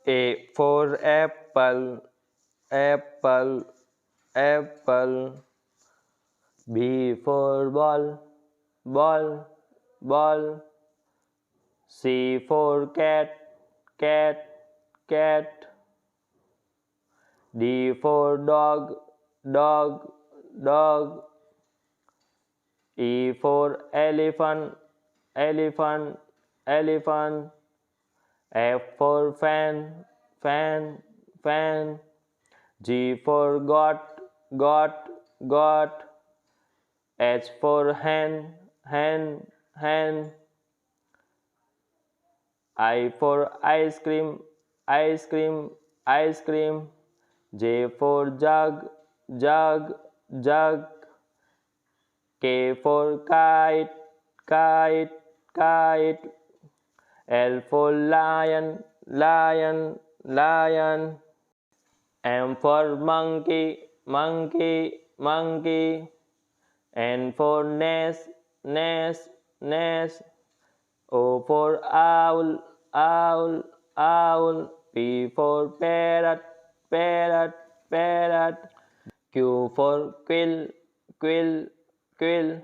A for apple, apple, apple. B for ball, ball, ball. C for cat, cat, cat. D for dog, dog, dog. E for elephant, elephant, elephant. F for fan, fan, fan. G for got, got. H for hen, hen, hen. I for ice cream, ice cream, ice cream. J for jug, jug, jug. K for kite, kite, kite. L for lion, lion, lion. M for monkey, monkey, monkey. N for nest, nest, nest. O for owl, owl, owl. P for parrot, parrot, parrot. Q for quill, quill, quill.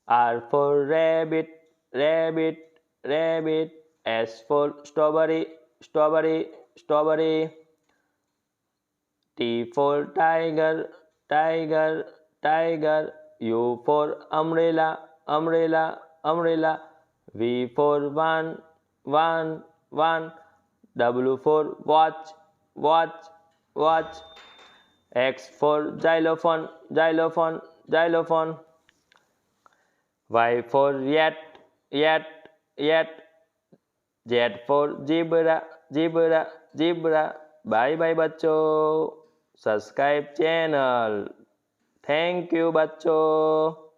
R for rabbit, rabbit, rabbit. S for strawberry, strawberry, strawberry. T for tiger, tiger, tiger. U for umbrella, umbrella, umbrella. V for one, one, one. W for watch, watch, watch. X for xylophone, xylophone, xylophone. Y for yet, yet, yet. Z for zebra, zebra, zebra. Bye bye बच्चों. Subscribe channel. Thank you बच्चों।